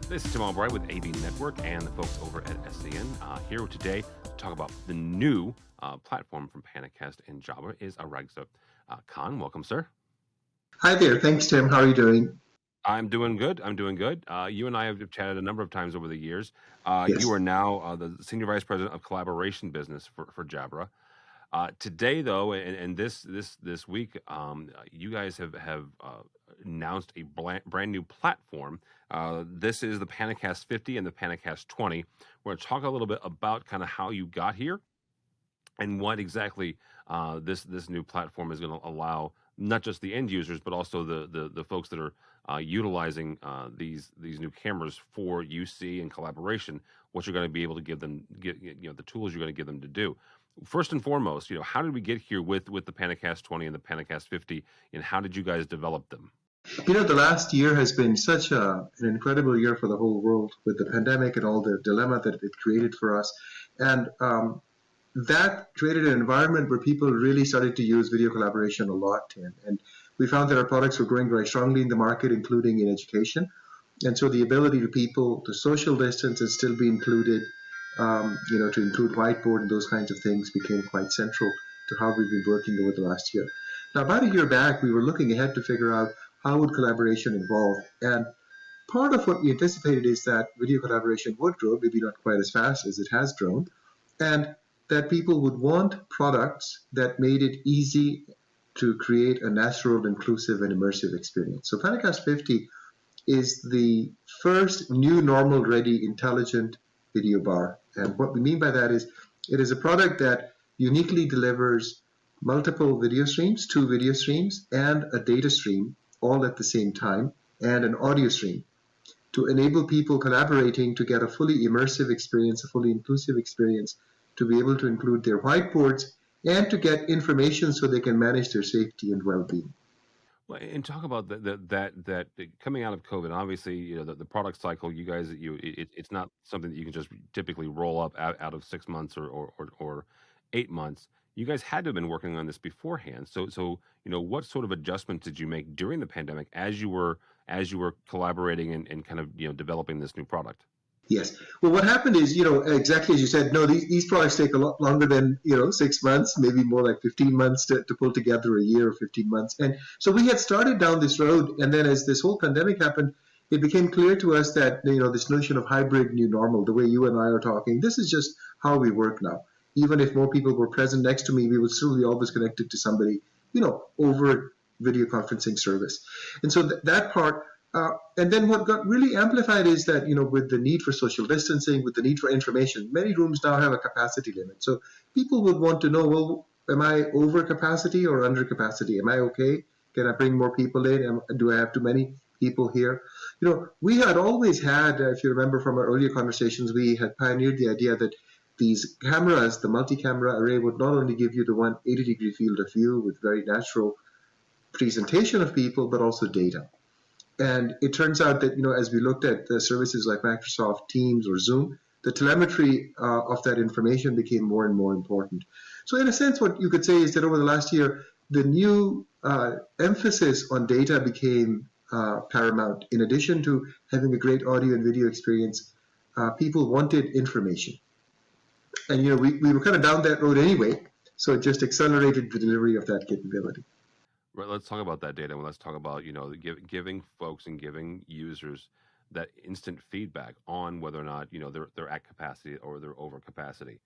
This is Tim Albright with AV Network and the folks over at SCN. Here today to talk about the new platform from PanaCast and Jabra is Aurangzeb Khan. Welcome, sir. Hi there. Thanks, Tim. How are you doing? I'm doing good. You and I have chatted a number of times over the years. Yes. You are now the Senior Vice President of Collaboration Business for Jabra. Today, though, and this week, you guys have announced a brand new platform. This is the PanaCast 50 and the PanaCast 20. We're going to talk a little bit about kind of how you got here and what exactly this new platform is going to allow not just the end users, but also the folks that are utilizing these new cameras for UC and collaboration, what you're going to be able to give them, the tools you're going to give them to do. First and foremost, how did we get here with the PanaCast 20 and the PanaCast 50, and how did you guys develop them? The last year has been such an incredible year for the whole world with the pandemic and all the dilemma that it created for us. And that created an environment where people really started to use video collaboration a lot. And we found that our products were growing very strongly in the market, including in education. And so the ability to people to social distance and still be included, to include whiteboard and those kinds of things became quite central to how we've been working over the last year. Now, about a year back, we were looking ahead to figure out how would collaboration evolve. And part of what we anticipated is that video collaboration would grow, maybe not quite as fast as it has grown, and that people would want products that made it easy to create a natural, inclusive, and immersive experience. So PanaCast 50 is the first new normal-ready intelligent video bar. And what we mean by that is it is a product that uniquely delivers multiple video streams, 2 video streams, and a data stream all at the same time, and an audio stream to enable people collaborating to get a fully immersive experience, a fully inclusive experience, to be able to include their whiteboards and to get information so they can manage their safety and well-being. Well, and talk about that coming out of COVID. Obviously, the product cycle. You guys, it's not something that you can just typically roll up out of 6 months or 8 months. You guys had to have been working on this beforehand. So what sort of adjustments did you make during the pandemic as you were collaborating and kind of developing this new product? Yes. Well, what happened is, exactly as you said, no, these products take a lot longer than, 6 months, maybe more like 15 months to pull together, a year or 15 months. And so we had started down this road. And then as this whole pandemic happened, it became clear to us that, this notion of hybrid new normal, the way you and I are talking, this is just how we work now. Even if more people were present next to me, we would still be always connected to somebody, over video conferencing service. And so that part, and then what got really amplified is that, with the need for social distancing, with the need for information, many rooms now have a capacity limit. So people would want to know, well, am I over capacity or under capacity? Am I okay? Can I bring more people in? Do I have too many people here? We had always had, if you remember from our earlier conversations, we had pioneered the idea that these cameras, the multi-camera array, would not only give you the 180-degree field of view with very natural presentation of people, but also data. And it turns out that, as we looked at the services like Microsoft Teams or Zoom, the telemetry of that information became more and more important. So in a sense, what you could say is that over the last year, the new emphasis on data became paramount. In addition to having a great audio and video experience, people wanted information. And, we were kind of down that road anyway, so it just accelerated the delivery of that capability. Right. Let's talk about that data. Let's talk about, giving folks and giving users that instant feedback on whether or not, they're at capacity or they're over capacity.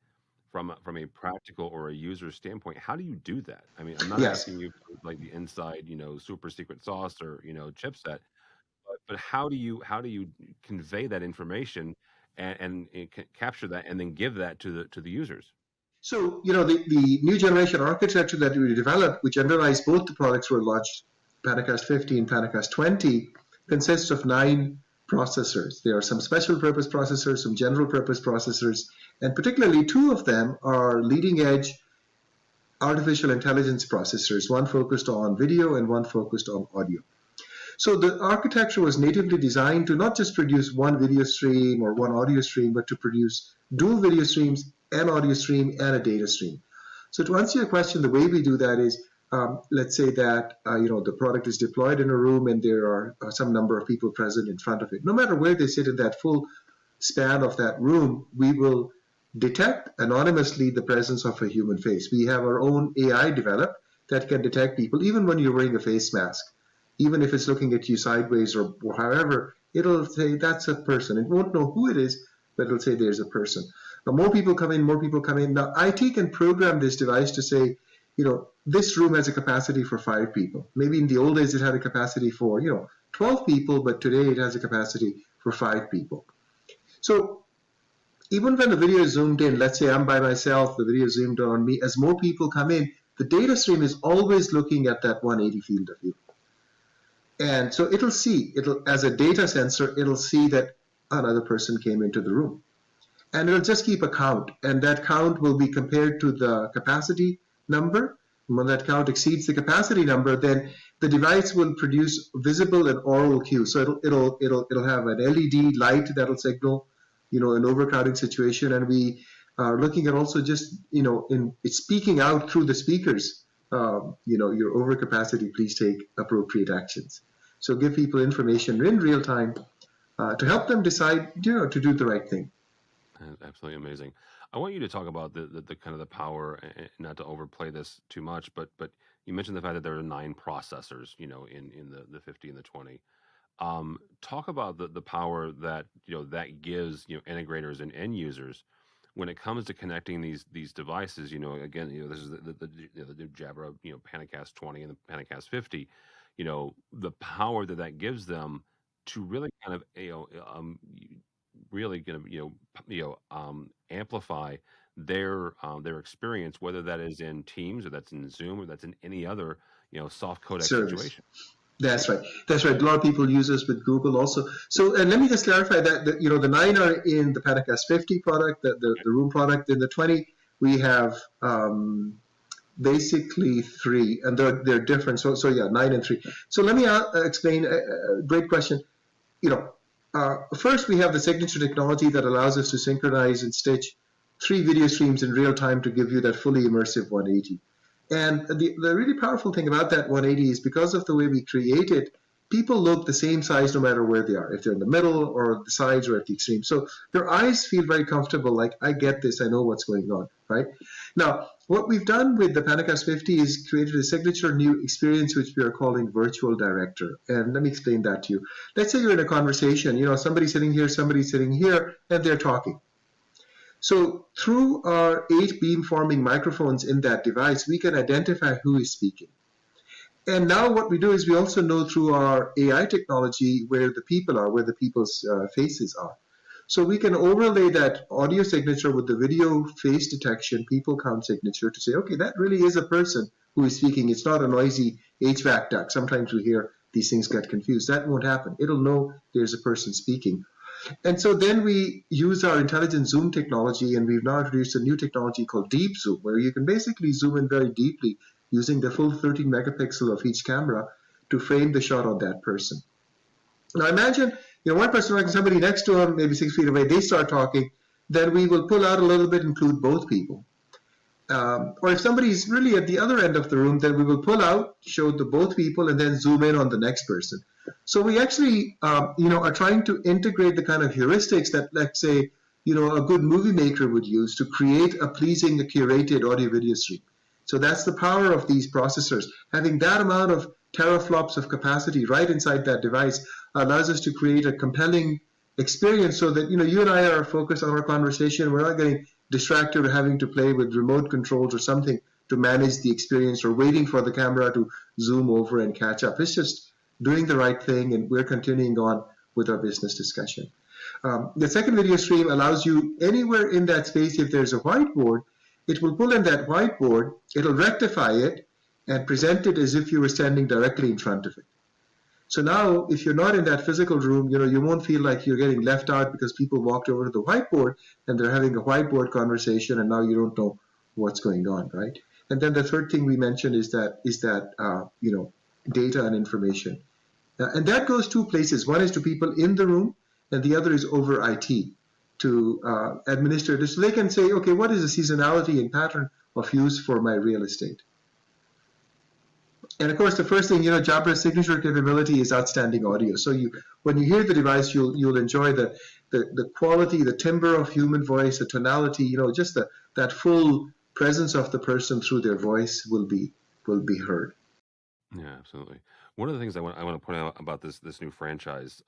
From a practical or a user standpoint, how do you do that? I mean, I'm not asking you for like the inside, super secret sauce or, chipset, but how do you convey that information and capture that and then give that to the users? So, the new generation architecture that we developed, which underlies both the products were launched, PanaCast 50 and PanaCast 20, consists of 9 processors. There are some special purpose processors, some general purpose processors, and particularly 2 of them are leading edge artificial intelligence processors, one focused on video and one focused on audio. So the architecture was natively designed to not just produce one video stream or one audio stream, but to produce dual video streams, an audio stream, and a data stream. So to answer your question, the way we do that is let's say that the product is deployed in a room and there are some number of people present in front of it. No matter where they sit in that full span of that room, we will detect anonymously the presence of a human face. We have our own AI developed that can detect people even when you're wearing a face mask. Even if it's looking at you sideways or however, it'll say that's a person. It won't know who it is, but it'll say there's a person. Now, more people come in. Now, IT can program this device to say, this room has a capacity for 5 people. Maybe in the old days it had a capacity for, 12 people, but today it has a capacity for 5 people. So even when the video is zoomed in, let's say I'm by myself, the video is zoomed in on me, as more people come in, the data stream is always looking at that 180 field of view. And so as a data sensor, it'll see that another person came into the room. And it'll just keep a count. And that count will be compared to the capacity number. And when that count exceeds the capacity number, then the device will produce visible and oral cues. So it'll have an LED light that'll signal, an overcrowding situation. And we are looking at also just, it's speaking out through the speakers. Your overcapacity, please take appropriate actions. So give people information in real time to help them decide, to do the right thing. Absolutely amazing. I want you to talk about the kind of the power, and not to overplay this too much, but you mentioned the fact that there are 9 processors, in the 50 and the 20. Talk about the power that that gives integrators and end users when it comes to connecting these devices. Again, this is the new Jabra, PanaCast 20 and the PanaCast 50. The power that gives them to really kind of really going to amplify their experience, whether that is in Teams or that's in Zoom or that's in any other soft codec situation. That's right. A lot of people use this with Google also. So, and let me just clarify that the 9 are in the PanaCast 50 product, the room product. In the 20, we have basically 3, and they're different. So yeah, 9 and 3. So let me explain. Great question. First, we have the signature technology that allows us to synchronize and stitch 3 video streams in real time to give you that fully immersive 180. And the really powerful thing about that 180 is because of the way we create it, people look the same size no matter where they are, if they're in the middle or the sides or at the extreme. So their eyes feel very comfortable, like, I get this, I know what's going on, right? Now, what we've done with the PanaCast 50 is created a signature new experience, which we are calling Virtual Director. And let me explain that to you. Let's say you're in a conversation, somebody's sitting here, somebody's sitting here, and they're talking. So through our 8 beamforming microphones in that device, we can identify who is speaking. And now what we do is we also know through our AI technology where the people are, where the people's faces are. So we can overlay that audio signature with the video face detection, people count signature to say, okay, that really is a person who is speaking. It's not a noisy HVAC duct. Sometimes we hear these things get confused. That won't happen. It'll know there's a person speaking. And so then we use our intelligent zoom technology, and we've now introduced a new technology called deep zoom, where you can basically zoom in very deeply using the full 13 megapixel of each camera to frame the shot on that person. Now imagine, one person, like somebody next to him, maybe 6 feet away, they start talking, then we will pull out a little bit, include both people. Or if somebody's really at the other end of the room, then we will pull out, show the both people, and then zoom in on the next person. So we actually, are trying to integrate the kind of heuristics that, let's say, a good movie maker would use to create a pleasing, curated audio-video stream. So that's the power of these processors. Having that amount of teraflops of capacity right inside that device allows us to create a compelling experience so that, you and I are focused on our conversation. We're not getting distracted or having to play with remote controls or something to manage the experience or waiting for the camera to zoom over and catch up. It's just doing the right thing, and we're continuing on with our business discussion. The second video stream allows you anywhere in that space, if there's a whiteboard, it will pull in that whiteboard, it'll rectify it, and present it as if you were standing directly in front of it. So now, if you're not in that physical room, you won't feel like you're getting left out because people walked over to the whiteboard and they're having a whiteboard conversation, and now you don't know what's going on, right? And then the third thing we mentioned is that data and information. And that goes 2 places. One is to people in the room, and the other is over IT to administer this. So they can say, okay, what is the seasonality and pattern of use for my real estate? And of course, the first thing, Jabra's signature capability is outstanding audio. So when you hear the device, you'll enjoy the quality, the timbre of human voice, the tonality, just that full presence of the person through their voice will be heard. Yeah, absolutely. One of the things I want to point out about this new franchise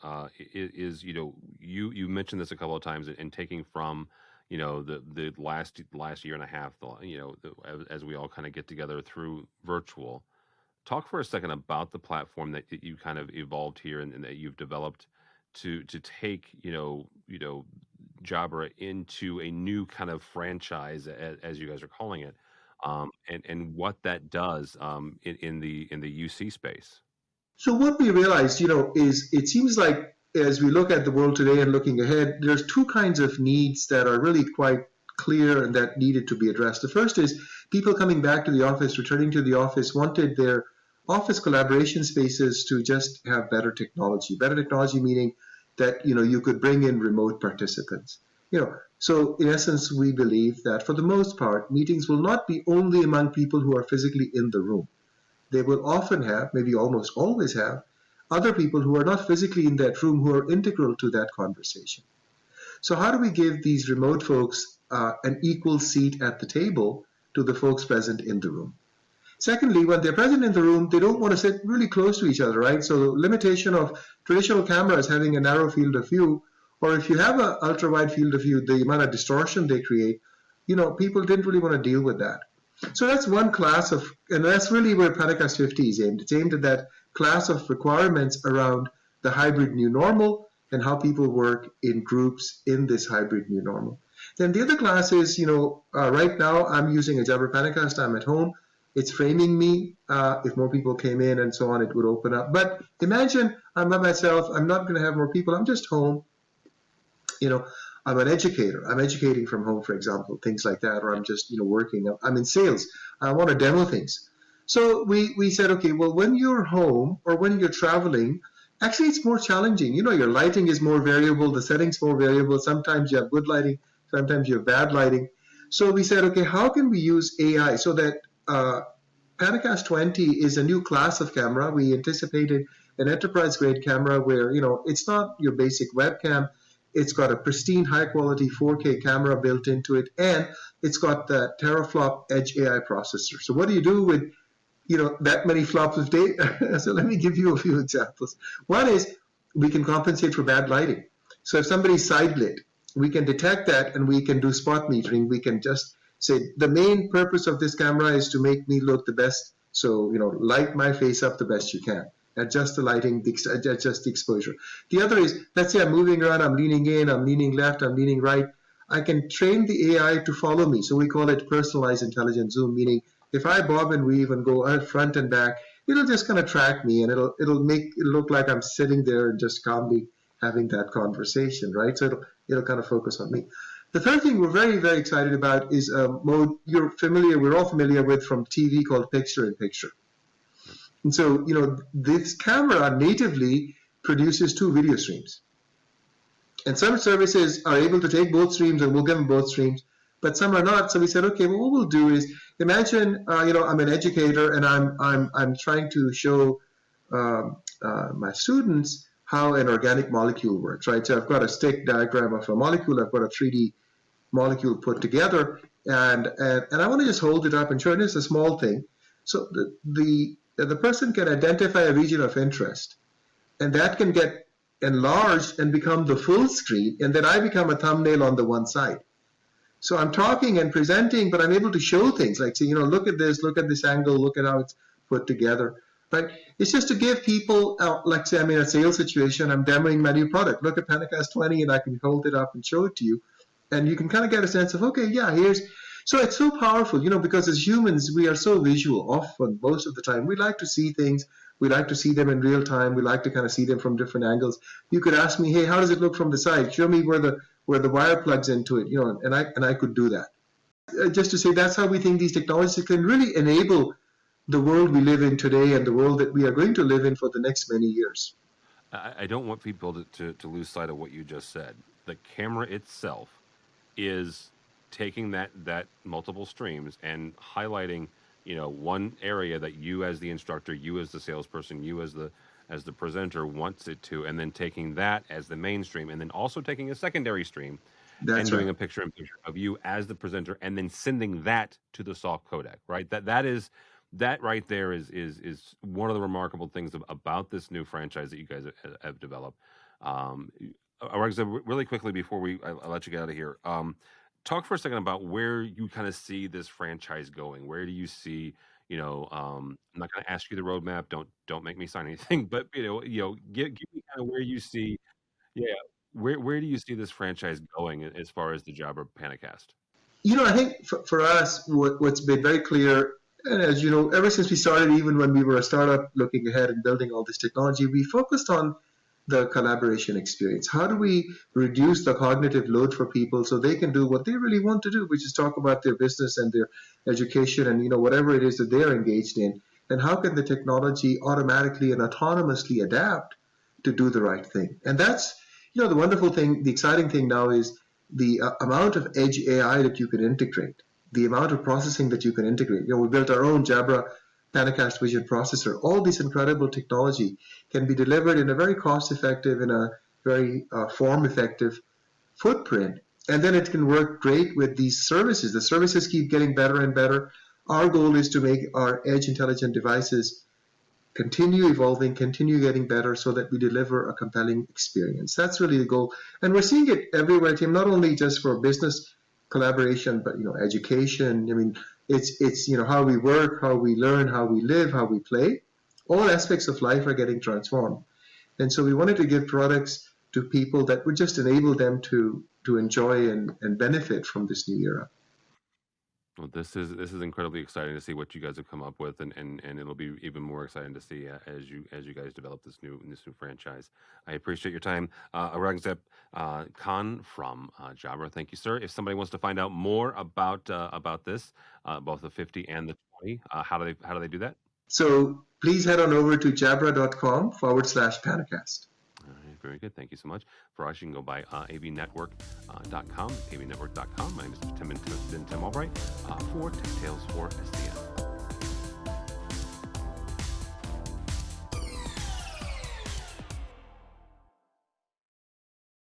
is you mentioned this a couple of times in taking from the last year and a half as we all kind of get together through virtual. Talk for a second about the platform that you kind of evolved here and that you've developed to take Jabra into a new kind of franchise, as you guys are calling it, and what that does in the UC space. So what we realized, is it seems like as we look at the world today and looking ahead, there's two kinds of needs that are really quite clear and that needed to be addressed. The first is people coming back to the office, returning to the office, wanted their office collaboration spaces to just have better technology. Better technology meaning that you could bring in remote participants. So in essence, we believe that for the most part, meetings will not be only among people who are physically in the room. They will often have, maybe almost always have, other people who are not physically in that room who are integral to that conversation. So how do we give these remote folks an equal seat at the table to the folks present in the room? Secondly, when they're present in the room, they don't want to sit really close to each other, right? So the limitation of traditional cameras having a narrow field of view, or if you have an ultra-wide field of view, the amount of distortion they create, people didn't really want to deal with that. So that's one class of, and that's really where PanaCast 50 is aimed. It's aimed at that class of requirements around the hybrid new normal and how people work in groups in this hybrid new normal. Then the other class is, right now I'm using a Jabra PanaCast. I'm at home. It's framing me. If more people came in and so on, it would open up. But imagine I'm by myself. I'm not going to have more people. I'm just home. I'm an educator. I'm educating from home, for example, things like that, or I'm just, working. I'm in sales. I want to demo things. So we said, okay, well, when you're home or when you're traveling, actually it's more challenging. Your lighting is more variable, the settings more variable. Sometimes you have good lighting, sometimes you have bad lighting. So we said, okay, how can we use AI so that PanaCast 20 is a new class of camera. We anticipated an enterprise-grade camera where, it's not your basic webcam. It's got a pristine, high-quality 4K camera built into it, and it's got the teraflop edge AI processor. So what do you do with, that many flops of data? So let me give you a few examples. One is we can compensate for bad lighting. So if somebody's side lit, we can detect that and we can do spot metering. We can just say the main purpose of this camera is to make me look the best. So, light my face up the best you can. Adjust the lighting, adjust the exposure. The other is, let's say I'm moving around, I'm leaning in, I'm leaning left, I'm leaning right. I can train the AI to follow me. So we call it personalized intelligent zoom, meaning if I bob and weave and go front and back, it'll just kind of track me and it'll make it look like I'm sitting there and just calmly having that conversation, right? So it'll kind of focus on me. The third thing we're very, very excited about is a mode we're all familiar with from TV called picture-in-picture. And so, this camera natively produces two video streams. And some services are able to take both streams and we'll give them both streams, but some are not. So we said, okay, well, what we'll do is imagine, I'm an educator and I'm trying to show my students how an organic molecule works, right? So I've got a stick diagram of a molecule. I've got a 3D molecule put together, and I want to just hold it up and show it. It's a small thing. So the person can identify a region of interest, and that can get enlarged and become the full screen, and then I become a thumbnail on the one side. So I'm talking and presenting, but I'm able to show things like, say, look at this angle, look at how it's put together, right? It's just to give people, like say I'm in a sales situation, I'm demoing my new product. Look at PanaCast 20, and I can hold it up and show it to you, and you can kind of get a sense of, okay, yeah, so it's so powerful, because as humans, we are so visual often, most of the time. We like to see things. We like to see them in real time. We like to kind of see them from different angles. You could ask me, hey, how does it look from the side? Show me where the wire plugs into it, and I could do that. Just to say that's how we think these technologies can really enable the world we live in today and the world that we are going to live in for the next many years. I don't want people to lose sight of what you just said. The camera itself is taking that multiple streams and highlighting one area that you as the instructor, you as the salesperson, you as the presenter wants it to, and then taking that as the mainstream, and then also taking a secondary stream and That's doing right. a picture in picture of you as the presenter, and then sending that to the soft codec, right? That right there is one of the remarkable things about this new franchise that you guys have developed. Um, Aurangzeb, really quickly before I let you get out of here, talk for a second about where you kind of see this franchise going. Where do you see, I'm not going to ask you the roadmap. Don't make me sign anything, but give me kind of where you see, yeah, where do you see this franchise going as far as the Jabra PanaCast? I think for us, what's been very clear, and as you know, ever since we started, even when we were a startup looking ahead and building all this technology, we focused on the collaboration experience. How do we reduce the cognitive load for people so they can do what they really want to do, which is talk about their business and their education and whatever it is that they're engaged in, and how can the technology automatically and autonomously adapt to do the right thing? And that's the wonderful thing, the exciting thing now is the amount of edge AI that you can integrate, the amount of processing that you can integrate. We built our own Jabra PanaCast vision processor. All this incredible technology can be delivered in a very cost-effective, in a very form-effective footprint. And then it can work great with these services. The services keep getting better and better. Our goal is to make our edge intelligent devices continue evolving, continue getting better so that we deliver a compelling experience. That's really the goal. And we're seeing it everywhere, Tim, not only just for business collaboration, but education. I mean, it's how we work, how we learn, how we live, how we play. All aspects of life are getting transformed. And so we wanted to give products to people that would just enable them to enjoy and benefit from this new era. Well, this is incredibly exciting to see what you guys have come up with, and it'll be even more exciting to see as you guys develop this new franchise. I appreciate your time, Aurangzeb Khan from Jabra. Thank you, sir. If somebody wants to find out more about this, both the 50 and the 20, how do they do that? So please head on over to jabra.com/PanaCast. All right, very good. Thank you so much. For us, you can go by avnetwork.com, avnetwork.com. My name is Tim Albright for Tech Tales for SCN.